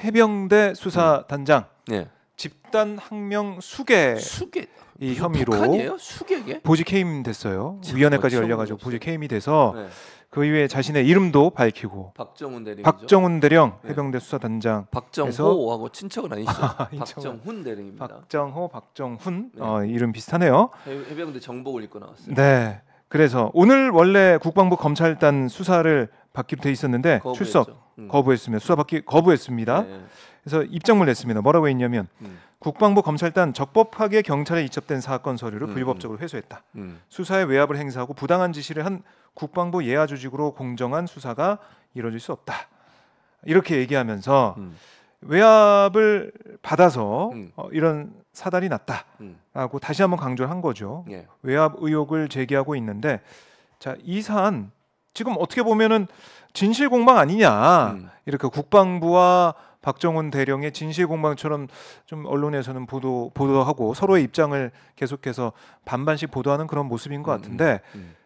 해병대 수사단장 네. 집단 항명 수괴 이 혐의로 북한이에요? 수괴게? 보직 해임됐어요. 위원회까지 열려가지고 보직 해임이 돼서 네. 그 이후에 자신의 이름도 밝히고 박정훈 대령 박정훈 대령 네. 해병대 수사단장 박정호하고 친척은 아니시죠? 박정훈 대령입니다. 박정호, 박정훈 네. 이름 비슷하네요. 해병대 정복을 입고 나왔어요. 네. 그래서 오늘 원래 국방부 검찰단 수사를 받기로 돼 있었는데 출석 거부했으며 수사 받기 거부했습니다. 네. 그래서 입장문을 냈습니다. 뭐라고 했냐면 국방부 검찰단 적법하게 경찰에 이첩된 사건 서류를 불법적으로 회수했다. 수사에 외압을 행사하고 부당한 지시를 한 국방부 예하 조직으로 공정한 수사가 이루어질 수 없다. 이렇게 얘기하면서 외압을 받아서 이런 사달이 났다라고 다시 한번 강조를 한 거죠. 예. 외압 의혹을 제기하고 있는데 자, 이 사안 지금 어떻게 보면은 진실 공방 아니냐 이렇게 국방부와 박정훈 대령의 진실 공방처럼 좀 언론에서는 보도하고 서로의 입장을 계속해서 반반씩 보도하는 그런 모습인 것 같은데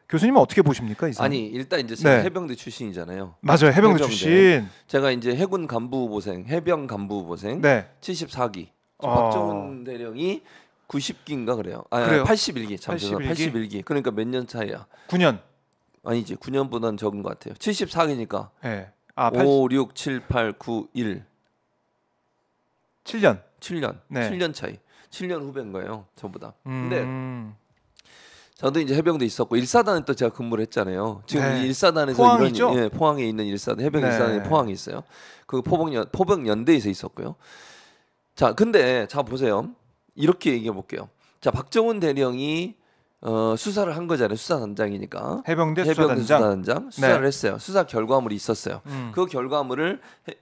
교수님은 어떻게 보십니까? 이 사안? 아니 일단 이제 제가 네. 해병대 출신이잖아요. 맞아요, 해병대 출신. 제가 이제 해군 간부 후보생, 해병 간부 후보생, 네. 74기. 박정훈 대령이 90기인가 그래요. 그래요? 81기. 참 81기. 그러니까 몇 년 차이야? 9년. 아니지. 9년보다는 적은 것 같아요. 74기니까. 네. 5, 6, 7, 8, 9, 1. 7년. 7년. 네. 7년 차이. 7년 후배인 거예요. 저보다. 근데 저도 이제 해병대 있었고 1사단에 또 제가 근무를 했잖아요. 지금 네. 1사단에서 포항이죠? 이런 포항에 있는 1사단 해병 네. 1사단이 포항에 있어요. 그 포병연대에서 있었고요. 자, 근데 자 보세요. 이렇게 얘기해 볼게요. 자, 박정훈 대령이 수사를 한 거잖아요. 수사단장이니까. 해병대 수사단장. 수사를 네. 했어요. 수사 결과물이 있었어요. 그 결과물을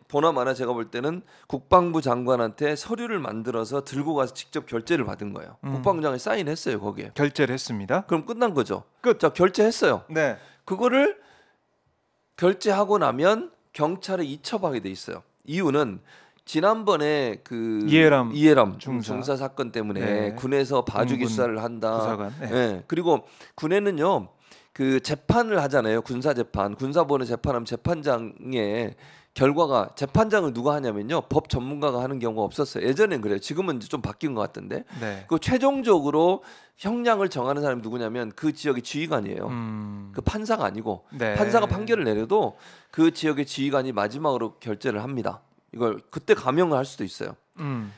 보나마나 제가 볼 때는 국방부 장관한테 서류를 만들어서 들고 가서 직접 결재를 받은 거예요. 국방부 장관이 사인했어요 거기에. 결재를 했습니다. 그럼 끝난 거죠. 끝. 자, 결재했어요. 네. 그거를 결재하고 나면 경찰에 이첩하게 돼 있어요. 이유는 지난번에 그 이해람 중사 사건 때문에 네. 군에서 봐주기 수사를 한다. 부사관. 네. 네. 그리고 군에는요 그 재판을 하잖아요. 군사 재판, 군사본에 재판하면 재판장의 결과가 재판장을 누가 하냐면요 법 전문가가 하는 경우가 없었어요. 예전엔 그래요. 지금은 이제 좀 바뀐 것 같은데. 네. 그 최종적으로 형량을 정하는 사람이 누구냐면 그 지역의 지휘관이에요. 그 판사가 아니고 네. 판사가 판결을 내려도 그 지역의 지휘관이 마지막으로 결재를 합니다. 이걸 그때 감형을 할 수도 있어요.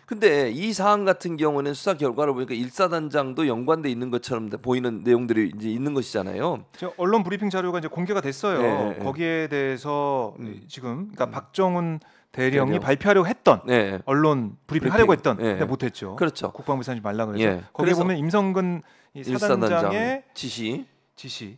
근데 이 사안 같은 경우는 수사 결과를 보니까 1사단장도 연관돼 있는 것처럼 보이는 내용들이 이제 있는 것이잖아요. 언론 브리핑 자료가 이제 공개가 됐어요. 네. 거기에 대해서 지금 그러니까 박정훈 대령이 발표하려고 했던 네. 언론 브리핑 하려고 했던 네. 근데 못했죠. 그렇죠. 국방부에서 하지 말라 그래서 예. 거기에 그래서 보면 임성근 이 사단장의 지시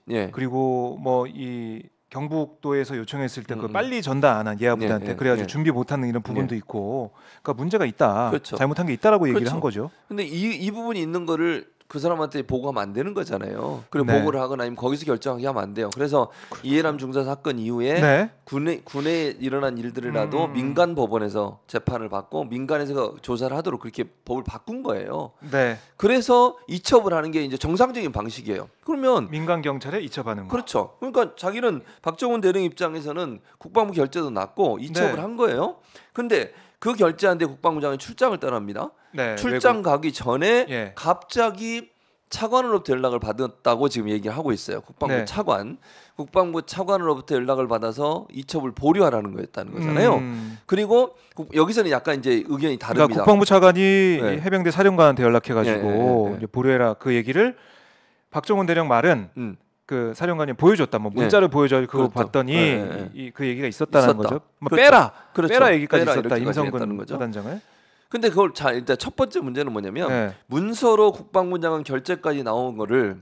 예. 그리고 뭐 이 경북도에서 요청했을 때 그 빨리 전달 안 한 예하부대한테 예. 그래가지고 예. 준비 못하는 이런 부분도 있고 그러니까 문제가 있다. 그렇죠. 잘못한 게 있다라고 얘기를 그렇죠. 한 거죠. 근데 이 부분이 있는 거를 그 사람한테 보고하면 안 되는 거잖아요. 그리고 네. 보고를 하거나 아니면 거기서 결정하게 하면 안 돼요. 그래서 이해람 중사 사건 이후에 네. 군에 일어난 일들이라도 민간 법원에서 재판을 받고 민간에서 조사를 하도록 그렇게 법을 바꾼 거예요. 네. 그래서 이첩을 하는 게 이제 정상적인 방식이에요. 그러면 민간 경찰에 이첩하는 거. 그렇죠. 그러니까 자기는 박정훈 대령 입장에서는 국방부 결재도 났고 이첩을 네. 한 거예요. 근데 그 결재한 데 국방부 장관이 출장을 떠납니다. 네, 출장 가기 전에 예. 갑자기 차관으로부터 연락을 받았다고 지금 얘기를 하고 있어요. 국방부 네. 차관. 국방부 차관으로부터 연락을 받아서 이첩을 보류하라는 거였다는 거잖아요. 그리고 여기서는 약간 이제 의견이 다릅니다. 그러니까 국방부 차관이 네. 해병대 사령관한테 연락해가지고 예. 이제 보류해라 그 얘기를 박정훈 대령 말은 그 사령관이 보여줬다. 뭐 문자를 보여줘 그거 그렇죠. 봤더니 그 얘기가 있었다는 거죠. 뭐 그렇죠. 빼라, 그렇죠. 빼라 얘기까지 빼라 있었다. 이렇게까지 했다는 임성근 거죠. 사단장을. 근데 그걸 자 일단 첫 번째 문제는 뭐냐면 네. 문서로 국방부 장관 결재까지 나온 거를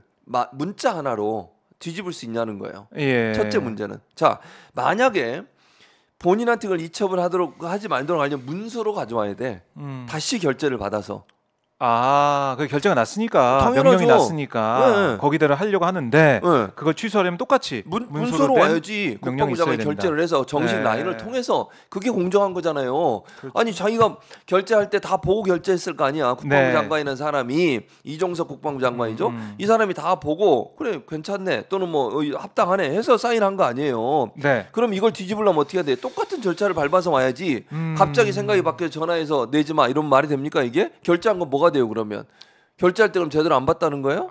문자 하나로 뒤집을 수 있냐는 거예요. 예. 첫째 문제는 자 만약에 본인한테 그걸 이첩을 하지 말도록 하려면 문서로 가져와야 돼. 다시 결재를 받아서 그 결제가 났으니까 당연하죠. 명령이 났으니까 네. 거기대로 하려고 하는데 네. 그걸 취소하려면 똑같이 문서로 와야지. 국방부 장관이 결제를 해서 정식 네. 라인을 통해서 그게 공정한 거잖아요. 그렇죠. 아니 자기가 결제할 때 다 보고 결제했을 거 아니야. 국방부 네. 장관이라는 사람이 이종석 국방부 장관이죠. 이 사람이 다 보고 그래 괜찮네 또는 뭐 합당하네 해서 사인한 거 아니에요. 네. 그럼 이걸 뒤집으려면 어떻게 해야 돼? 똑같은 절차를 밟아서 와야지. 갑자기 생각이 바뀌어 전화해서 내지 마 이런 말이 됩니까 이게? 결제한 건 뭐가 돼요 그러면? 결제할 때 그럼 제대로 안 봤다는 거예요?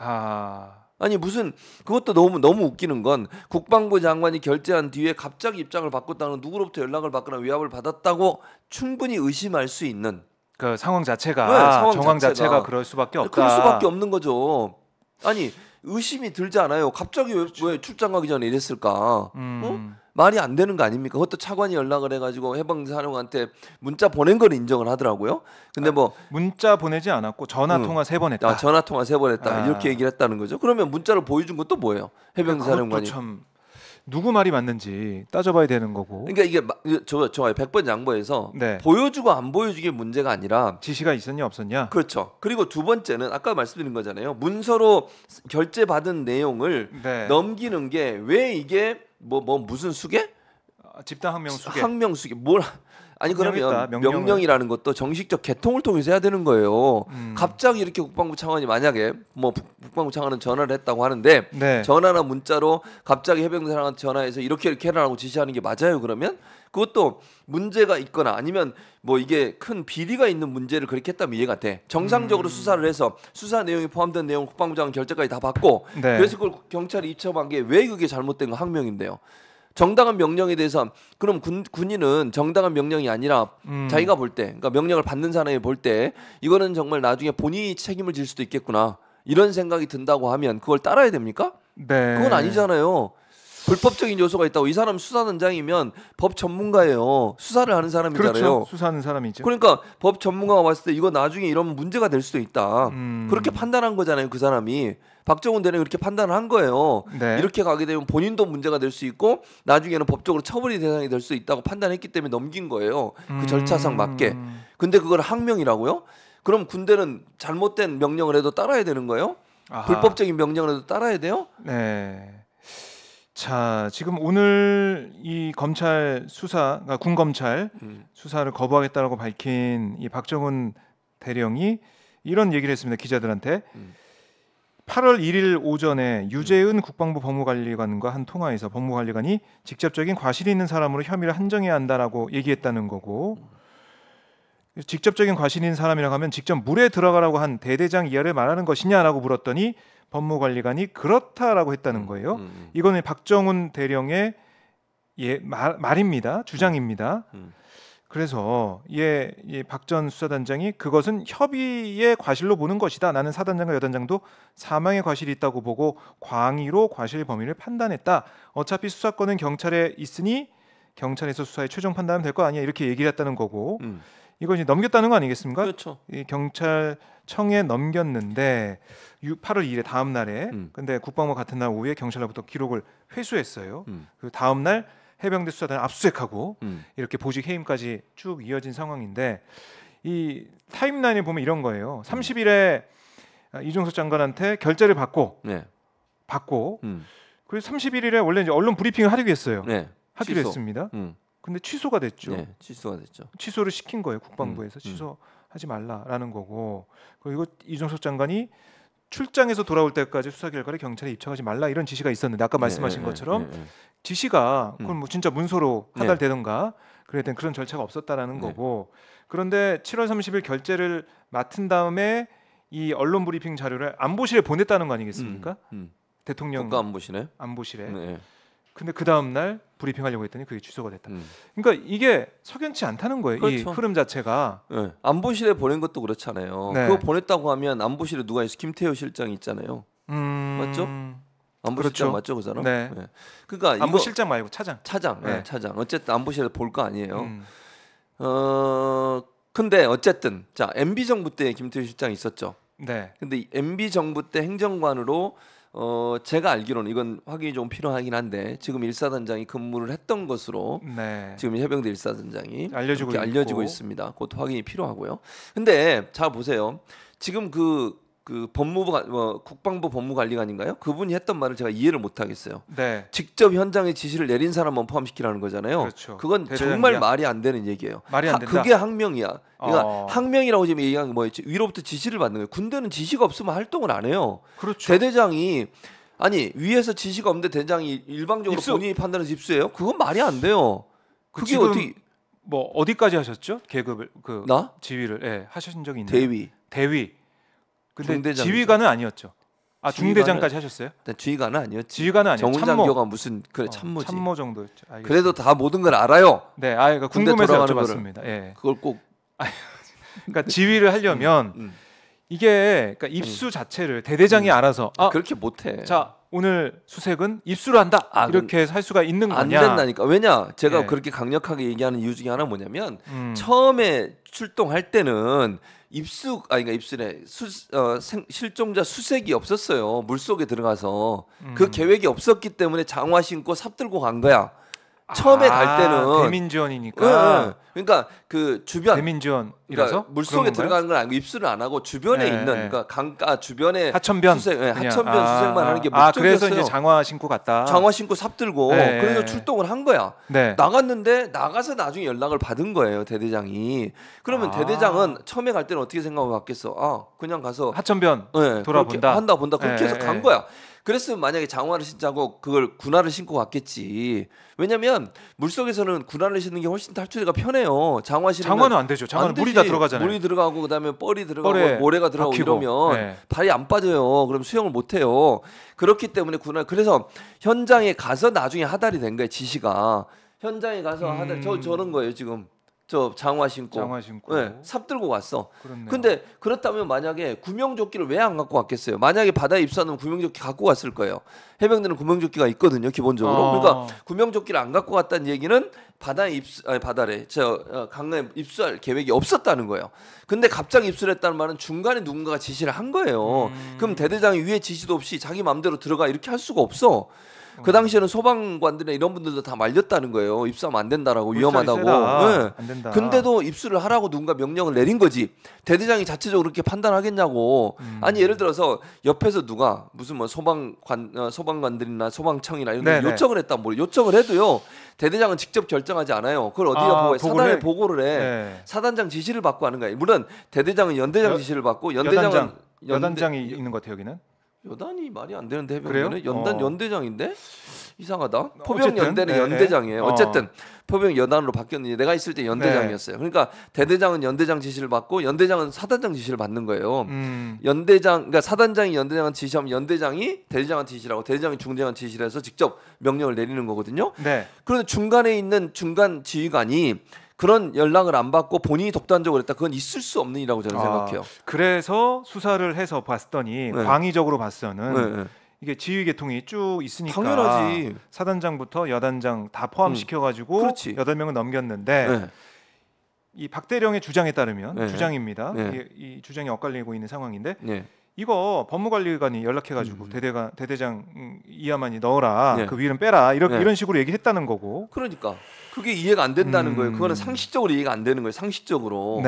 아니 무슨 그것도 너무 웃기는 건 국방부 장관이 결제한 뒤에 갑자기 입장을 바꿨다는 누구로부터 연락을 받거나 위압을 받았다고 충분히 의심할 수 있는 그 상황 자체가 상황 정황 자체가 그럴 수밖에 없다. 그럴 수밖에 없는 거죠. 아니 의심이 들지 않아요. 갑자기 왜 출장 가기 전에 이랬을까? 말이 안 되는 거 아닙니까? 그것도 차관이 연락을 해가지고 해병대 사령관한테 문자 보낸 걸 인정을 하더라고요. 근데 뭐 문자 보내지 않았고 전화 통화 3번 했다. 전화 통화 3번 했다. 이렇게 얘기를 했다는 거죠. 그러면 문자를 보여준 것도 뭐예요? 해병대 사령관이. 참 누구 말이 맞는지 따져봐야 되는 거고. 그러니까 이게 좋아요. 100번 양보해서 네. 보여주고 안 보여주기 문제가 아니라 지시가 있었냐 없었냐. 그렇죠. 그리고 두 번째는 아까 말씀드린 거잖아요. 문서로 결제 받은 내용을 네. 넘기는 게 왜 이게 뭐 무슨 수계? 집단 항명 수계. 항명 수계 뭘? 아니 그러면 명령을. 명령이라는 것도 정식적 개통을 통해서 해야 되는 거예요. 갑자기 이렇게 국방부 차관이 만약에 뭐 국방부 차관은 전화를 했다고 하는데 네. 전화나 문자로 갑자기 해병대 사람한테 전화해서 이렇게 해라고 지시하는 게 맞아요? 그러면 그것도 문제가 있거나 아니면 뭐 이게 큰 비리가 있는 문제를 그렇게 했다면 이해가 돼. 정상적으로 수사를 해서 수사 내용이 포함된 내용 국방부 장관 결재까지 다 받고 네. 그래서 그걸 경찰이 입첩한 게 왜 그게 잘못된 거 항명인데요. 정당한 명령에 대해서 그럼 군인은 정당한 명령이 아니라 자기가 볼 때, 그러니까 명령을 받는 사람이 볼 때 이거는 정말 나중에 본인이 책임을 질 수도 있겠구나 이런 생각이 든다고 하면 그걸 따라야 됩니까? 네. 그건 아니잖아요. 불법적인 요소가 있다고. 이 사람 수사단장이면 법 전문가예요. 수사를 하는 사람이잖아요. 그렇죠. 수사하는 사람이죠. 그러니까 법 전문가가 봤을 때 이거 나중에 이런 문제가 될 수도 있다. 그렇게 판단한 거잖아요. 그 사람이. 박정훈 대령이 그렇게 판단을 한 거예요. 네. 이렇게 가게 되면 본인도 문제가 될 수 있고 나중에는 법적으로 처벌이 대상이 될 수 있다고 판단했기 때문에 넘긴 거예요. 그 절차상 맞게. 근데 그걸 항명이라고요? 그럼 군대는 잘못된 명령을 해도 따라야 되는 거예요? 아하. 불법적인 명령을 해도 따라야 돼요? 네. 자, 지금 오늘 이 검찰 수사, 그러니까 군 검찰 수사를 거부하겠다라고 밝힌 이 박정훈 대령이 이런 얘기를 했습니다. 기자들한테. 8월 1일 오전에 유재은 국방부 법무관리관과 한 통화에서 법무관리관이 직접적인 과실이 있는 사람으로 혐의를 한정해야 한다라고 얘기했다는 거고, 직접적인 과실이 있는 사람이라고 하면 직접 물에 들어가라고 한 대대장 이하를 말하는 것이냐라고 물었더니 법무관리관이 그렇다라고 했다는 거예요. 이거는 박정훈 대령의 말입니다. 주장입니다. 그래서 박 전 수사단장이 그것은 협의의 과실로 보는 것이다. 나는 사단장과 여단장도 사망의 과실이 있다고 보고 광의로 과실 범위를 판단했다. 어차피 수사권은 경찰에 있으니 경찰에서 수사에 최종 판단하면 될 거 아니야. 이렇게 얘기를 했다는 거고 이거 이제 넘겼다는 거 아니겠습니까? 그렇죠. 이 경찰청에 넘겼는데 8월 2일에 다음 날에 근데 국방부 같은 날 오후에 경찰로부터 기록을 회수했어요. 그 다음 날 해병대 수사단을 압수수색하고 이렇게 보직 해임까지 쭉 이어진 상황인데 이 타임라인에 보면 이런 거예요. 30일에 이종석 장관한테 결재를 받고 그래서 31일에 원래 이제 언론 브리핑을 하기로 했어요. 네. 하기로 했습니다. 근데 취소가 됐죠. 네, 취소가 됐죠. 취소를 시킨 거예요. 국방부에서 취소하지 말라라는 거고 그리고 이종석 장관이 출장에서 돌아올 때까지 수사 결과를 경찰에 입청하지 말라 이런 지시가 있었는데 아까 말씀하신 것처럼 지시가 그건 뭐 진짜 문서로 하달되던가 그래야 된 그런 절차가 없었다라는 거고 그런데 7월 30일 결재를 맡은 다음에 이 언론 브리핑 자료를 안보실에 보냈다는 거 아니겠습니까? 대통령 국가안보실에. 안보실에. 네. 근데 그 다음 날 브리핑하려고 했더니 그게 취소가 됐다. 그러니까 이게 석연치 않다는 거예요. 그렇죠. 이 흐름 자체가. 네. 안보실에 보낸 것도 그렇잖아요. 네. 그거 보냈다고 하면 안보실에 누가 있어? 김태호 실장이 있잖아요. 맞죠? 안보실장 그렇죠. 맞죠, 그 사람? 네. 네. 그러니까 안보실장 말고 차장. 네. 차장. 어쨌든 안보실에 볼 거 아니에요. 근데 어쨌든 자 MB 정부 때 김태호 실장이 있었죠. 네. 근데 MB 정부 때 행정관으로 제가 알기로는 이건 확인이 좀 필요하긴 한데 지금 일사단장이 근무를 했던 것으로 네. 지금 해병대 일사단장이 알려지고 있습니다. 그것도 확인이 필요하고요. 근데 자 보세요. 지금 그 법무부 국방부 법무관리관인가요? 그분이 했던 말을 제가 이해를 못 하겠어요. 네. 직접 현장에 지시를 내린 사람만 포함시키라는 거잖아요. 그렇죠. 그건 정말 말이 안 되는 얘기예요. 말이 안 된다. 그게 항명이야. 그러니까 항명이라고 지금 얘기하는 게 뭐였지? 위로부터 지시를 받는 거예요. 군대는 지시가 없으면 활동을 안 해요. 그렇죠. 대대장이 아니 위에서 지시가 없는데 대장이 일방적으로 본인이 판단해서 입수해요? 그건 말이 안 돼요. 그게 어떻게 뭐 어디까지 하셨죠? 계급을 나? 지휘를 하신 적이 있나요? 대위. 근데 중대장이죠. 지휘관은 아니었죠. 중대장까지 하셨어요? 지휘관은 아니었지. 지휘관은 아니었죠. 정훈장교가 무슨 참모지. 참모 정도였죠. 알겠습니다. 그래도 다 모든 걸 알아요. 네, 그러니까 궁금해서 여쭤봤습니다. 예. 그걸 꼭. 그러니까 지휘를 하려면 이게 그러니까 입수 자체를 대대장이 알아서 그렇게 못해. 자 오늘 수색은 입수를 한다 이렇게 할 수가 있는 거냐? 안 된다니까. 왜냐? 제가 그렇게 강력하게 얘기하는 이유 중에 하나 뭐냐면 처음에 출동할 때는 입수래 실종자 수색이 없었어요. 물 속에 들어가서 그 계획이 없었기 때문에 장화 신고 삽 들고 간 거야. 처음에 갈 때는 대민지원이니까. 그러니까 그 주변 대민지원이라서 그러니까 물 속에 들어가는 건 아니고 입수를 안 하고 주변에 있는 그러니까 강가 주변에 하천변 하천변 수색만 하는 게 목적이었어요. 그래서 이제 장화 신고 갔다. 장화 신고 삽 들고 그래서 출동을 한 거야. 나갔는데 나가서 나중에 연락을 받은 거예요 대대장이. 그러면 대대장은 처음에 갈 때는 어떻게 생각하고 갔겠어? 그냥 가서 하천변 돌아본다. 본다 그렇게 해서 간 거야. 그랬으면 만약에 장화를 신자고 그걸 군화를 신고 갔겠지. 왜냐면 물속에서는 군화를 신는 게 훨씬 탈출이가 편해요. 장화는 안 되죠. 장화는 물이 다 들어가잖아요. 물이 들어가고 그다음에 뻘이 들어가고 모래가 들어가고 박히고. 이러면 발이 안 빠져요. 그럼 수영을 못 해요. 그렇기 때문에 그래서 현장에 가서 나중에 하달이 된 거예요. 지시가. 현장에 가서 하달 저런 거예요, 지금. 저 장화 신고 삽 들고 갔어. 그렇네요. 근데 그렇다면 만약에 구명조끼를 왜 안 갖고 갔겠어요? 만약에 바다에 입수하면 구명조끼 갖고 갔을 거예요. 해병대는 구명조끼가 있거든요, 기본적으로. 그러니까 구명조끼를 안 갖고 갔다는 얘기는 강가에 입수할 계획이 없었다는 거예요. 근데 갑자기 입수를 했다는 말은 중간에 누군가가 지시를 한 거예요. 그럼 대대장이 위에 지시도 없이 자기 마음대로 들어가 이렇게 할 수가 없어. 그 당시에는 소방관들이나 이런 분들도 다 말렸다는 거예요. 입수하면 안 된다라고 위험하다고. 안 된다. 근데도 입수를 하라고 누군가 명령을 내린 거지. 대대장이 자체적으로 그렇게 판단하겠냐고. 아니 예를 들어서 옆에서 누가 무슨 뭐 소방관들이나 소방청이나 이런 데 요청을 했다 뭐 요청을 해도요. 대대장은 직접 결정하지 않아요. 그걸 어디다 보고해? 사단에 보고를 해. 사단장 지시를 받고 하는 거예요. 물론 대대장은 연대장 지시를 받고 여단장이 있는 것 같아요, 여기는. 여단이 말이 안 되는데 해병대는 그래요? 연대장인데 이상하다. 포병 연대는 연대장이에요. 어쨌든 포병 여단으로 바뀌었는데 내가 있을 때 연대장이었어요. 그러니까 대대장은 연대장 지시를 받고 연대장은 사단장 지시를 받는 거예요. 그러니까 사단장이 연대장한테 지시하면 연대장이 대대장한테 지시를 하고 대대장이 중대장한테 지시를 해서 직접 명령을 내리는 거거든요. 그런데 중간에 있는 중간 지휘관이 그런 연락을 안 받고 본인이 독단적으로 했다. 그건 있을 수 없는 일이라고 저는 생각해요. 그래서 수사를 해서 봤더니 광의적으로 봤어는 이게 지휘 계통이 쭉 있으니까 당연하지. 사단장부터 여단장 다 포함시켜가지고 8명을 넘겼는데 이 박대령의 주장에 따르면 주장입니다. 이 주장이 엇갈리고 있는 상황인데 이거 법무관리관이 연락해가지고 대대장 이하만이 넣어라. 그 위는 빼라. 이런 식으로 얘기했다는 거고. 그러니까 그게 이해가 안 된다는 거예요. 그거는 상식적으로 이해가 안 되는 거예요. 상식적으로.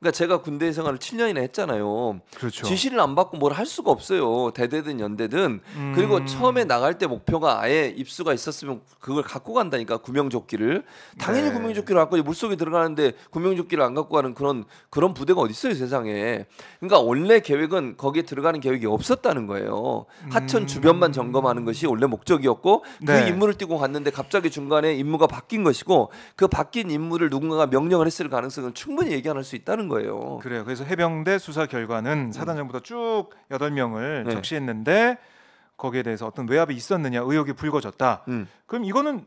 그러니까 제가 군대 생활을 7년이나 했잖아요. 그렇죠. 지시를 안 받고 뭘 할 수가 없어요. 대대든 연대든. 그리고 처음에 나갈 때 목표가 아예 입수가 있었으면 그걸 갖고 간다니까 구명조끼를. 당연히 구명조끼를 갖고 물속에 들어가는데 구명조끼를 안 갖고 가는 그런 부대가 어디 있어요 세상에. 그러니까 원래 계획은 거기에 들어가는 계획이 없었다는 거예요. 하천 주변만 점검하는 것이 원래 목적이었고 그 임무를 띠고 갔는데 갑자기 중간에 임무가 바뀐 것이고 그 바뀐 임무를 누군가가 명령을 했을 가능성을 충분히 예견할 수 있다는 거예요. 그래요. 그래서 해병대 수사 결과는 사단장부터 쭉 8명을 적시했는데 거기에 대해서 어떤 외압이 있었느냐 의혹이 불거졌다. 그럼 이거는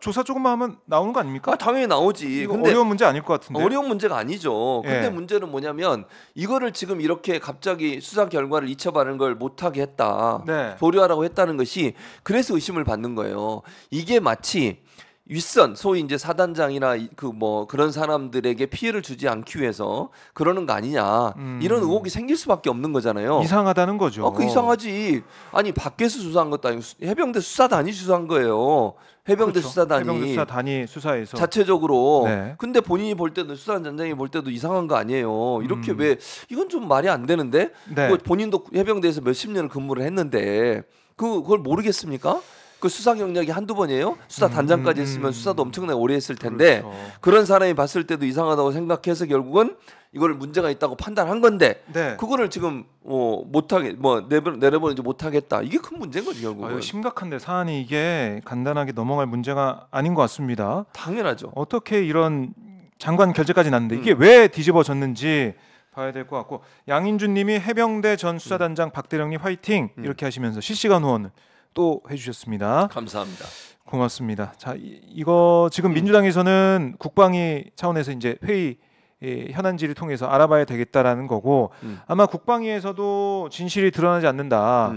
조사 조금만 하면 나오는 거 아닙니까? 당연히 나오지. 근데 어려운 문제 아닐 것 같은데. 어려운 문제가 아니죠. 근데 문제는 뭐냐면 이거를 지금 이렇게 갑자기 수사 결과를 잊혀바는 걸 못하게 했다. 보류하라고 했다는 것이 그래서 의심을 받는 거예요. 이게 마치 윗선 소위 이제 사단장이나 그 뭐 그런 사람들에게 피해를 주지 않기 위해서 그러는 거 아니냐 이런 의혹이 생길 수밖에 없는 거잖아요. 이상하다는 거죠. 그 이상하지. 아니 밖에서 수사한 것도 아니고 해병대 수사단이 수사한 거예요. 해병대 그렇죠. 수사단이 해병대 수사단이 수사해서 자체적으로. 네. 근데 본인이 볼 때도 수사단장이 볼 때도 이상한 거 아니에요. 이렇게 왜 이건 좀 말이 안 되는데. 네. 본인도 해병대에서 몇십 년을 근무를 했는데 그걸 모르겠습니까? 그 수사 경력이 한두 번이에요? 수사 단장까지 했으면 수사도 엄청나게 오래 했을 텐데 그렇죠. 그런 사람이 봤을 때도 이상하다고 생각해서 결국은 이걸 문제가 있다고 판단한 건데 네. 그거를 지금 못하게 내려보내지 못하겠다. 이게 큰 문제인 거지 결국은. 심각한데 사안이 이게 간단하게 넘어갈 문제가 아닌 것 같습니다. 당연하죠. 어떻게 이런 장관 결재까지 났는데 이게 왜 뒤집어졌는지 봐야 될 것 같고 양인준님이 해병대 전 수사단장 박대령님 화이팅 이렇게 하시면서 실시간 후원 또 해주셨습니다. 감사합니다. 고맙습니다. 자 이거 지금 민주당에서는 국방위 차원에서 이제 회의 현안지를 통해서 알아봐야 되겠다라는 거고 아마 국방위에서도 진실이 드러나지 않는다.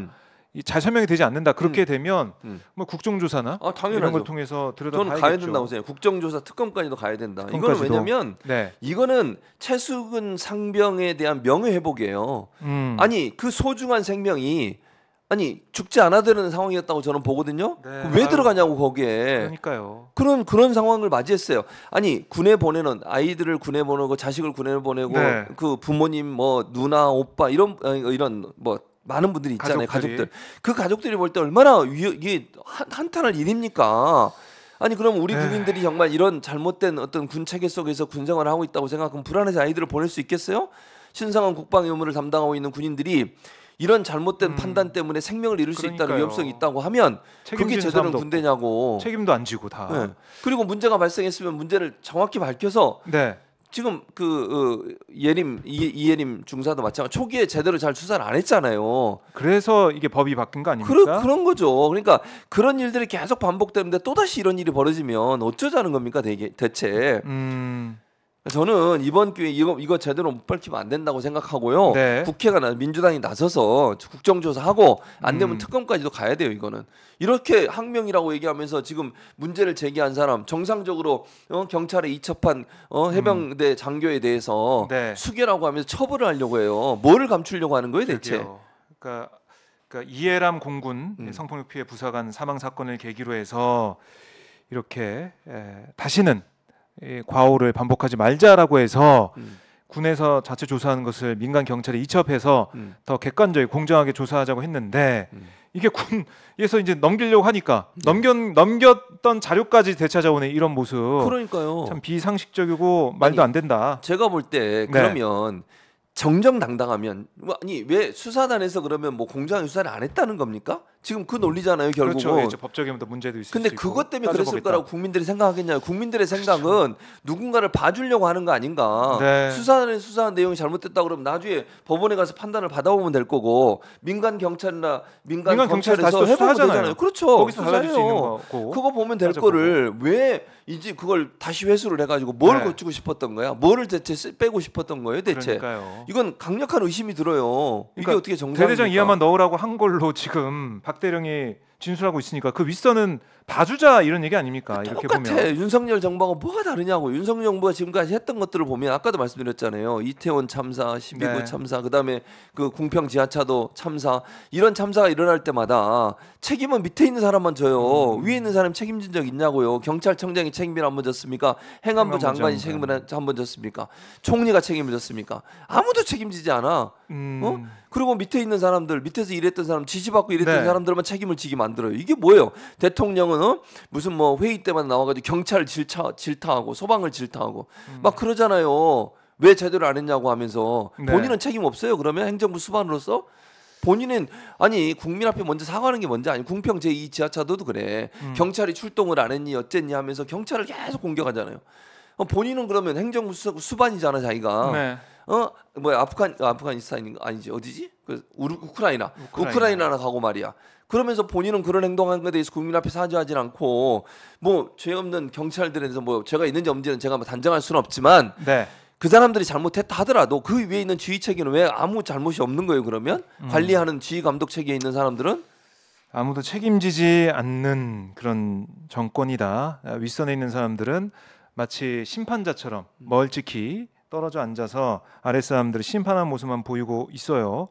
잘 설명이 되지 않는다. 그렇게 되면 뭐 국정조사나 이런 걸 통해서 들여다봐야겠죠. 저는 가야 된다고 생각해요. 국정조사 특검까지도 가야 된다. 이거는 왜냐면 이거는 최수근 상병에 대한 명예회복이에요. 아니 그 소중한 생명이 죽지 않아야 되는 상황이었다고 저는 보거든요. 왜 들어가냐고 거기에. 그러니까요. 그런 상황을 맞이했어요. 아니 군에 보내는 아이들을 군에 보내고 자식을 군에 보내고 그 부모님 뭐 누나 오빠 이런 뭐 많은 분들이 있잖아요. 가족들. 그 가족들이 볼 때 얼마나 이게 한탄할 일입니까? 아니 그럼 우리 국민들이 정말 이런 잘못된 어떤 군 체계 속에서 군 생활을 하고 있다고 생각하면 불안해서 아이들을 보낼 수 있겠어요? 신성한 국방 의무를 담당하고 있는 군인들이 이런 잘못된 판단 때문에 생명을 잃을 수 있다는 위험성이 있다고 하면 그게 제대로 군대냐고. 책임도 안 지고 다. 그리고 문제가 발생했으면 문제를 정확히 밝혀서 지금 그 이예림 중사도 마찬가지 초기에 제대로 잘 수사를 안 했잖아요. 그래서 이게 법이 바뀐 거 아닙니까? 그런 거죠. 그러니까 그런 일들이 계속 반복되는데 또다시 이런 일이 벌어지면 어쩌자는 겁니까 대체. 저는 이번 기회에 이거 제대로 못 밝히면 안 된다고 생각하고요. 국회가 민주당이 나서서 국정조사하고 안 되면 특검까지도 가야 돼요. 이거는 이렇게 항명이라고 얘기하면서 지금 문제를 제기한 사람 정상적으로 경찰에 이첩한 해병대 장교에 대해서 수계라고 하면서 처벌을 하려고 해요. 뭐를 감추려고 하는 거예요 대체? 그러니까 이해람 공군 성폭력 피해 부사관 사망 사건을 계기로 해서 이렇게 다시는 과오를 반복하지 말자라고 해서 군에서 자체 조사하는 것을 민간 경찰에 이첩해서 더 객관적이고 공정하게 조사하자고 했는데 이게 군에서 이제 넘기려고 하니까 넘겼던 자료까지 되찾아오는 이런 모습. 그러니까요. 참 비상식적이고 말도 안 된다. 제가 볼 때 그러면 정정당당하면 왜 수사단에서 그러면 뭐 공정하게 수사를 안 했다는 겁니까? 지금 그 논리잖아요 결국은. 그렇죠. 이제 법적인 문제도 있을 수 있고. 근데 그것 때문에 그랬을 거라고 국민들이 생각하겠냐요. 국민들의 생각은 누군가를 봐주려고 하는 거 아닌가. 수사단에 수사한 내용이 잘못됐다 그러면 나중에 법원에 가서 판단을 받아보면 될 거고 민간 경찰이나 민간 검찰에서 해보면 되잖아요. 그렇죠. 거기서 달라질 수 있는 거고. 그거 보면 될 거를 왜 이제 그걸 다시 회수를 해가지고 뭘 고치고 싶었던 거야? 뭐를 대체 빼고 싶었던 거예요 대체? 그러니까요. 이건 강력한 의심이 들어요. 이게 그러니까 어떻게 정상입니까? 대대장 이하만 넣으라고 한 걸로 지금 박대령이 진술하고 있으니까 그 윗선은 봐주자 이런 얘기 아닙니까? 이렇게 똑같아. 보면 윤석열 정부하고 뭐가 다르냐고. 윤석열 정부가 지금까지 했던 것들을 보면 아까도 말씀드렸잖아요. 이태원 참사, 12구 참사, 그다음에 그 궁평 지하차도 참사 이런 참사가 일어날 때마다 책임은 밑에 있는 사람만 져요. 위에 있는 사람 책임진 적 있냐고요. 경찰청장이 책임을 한번 졌습니까? 행안부 장관이 책임을 한번 졌습니까? 총리가 책임을 졌습니까? 아무도 책임지지 않아. 그리고 밑에 있는 사람들, 밑에서 일했던 사람, 지시받고 일했던 사람들만 책임을 지게 만들어요. 이게 뭐예요? 대통령은 무슨 뭐 회의 때마다 나와가지고 경찰을 질타하고 소방을 질타하고 막 그러잖아요. 왜 제대로 안 했냐고 하면서 본인은 책임 없어요? 그러면 행정부 수반으로서 본인은 국민 앞에 먼저 사과하는 게 먼저 아니고 궁평 제2 지하차도도 그래. 경찰이 출동을 안 했니 어쨌니 하면서 경찰을 계속 공격하잖아요. 본인은 그러면 행정부 수반이잖아 자기가. 아프가니스탄인 아니지 어디지? 우크라이나 가고 말이야. 그러면서 본인은 그런 행동한 것에 대해서 국민 앞에 사죄하진 않고 뭐 죄 없는 경찰들에 대해서 뭐 죄가 있는지 없는지는 제가 뭐 단정할 수는 없지만 그 사람들이 잘못했다 하더라도 그 위에 있는 지휘 체계는 왜 아무 잘못이 없는 거예요? 그러면 관리하는 지휘 감독 체계에 있는 사람들은 아무도 책임지지 않는 그런 정권이다. 윗선에 있는 사람들은 마치 심판자처럼 멀찍이 떨어져 앉아서 아랫사람들을 심판하는 모습만 보이고 있어요.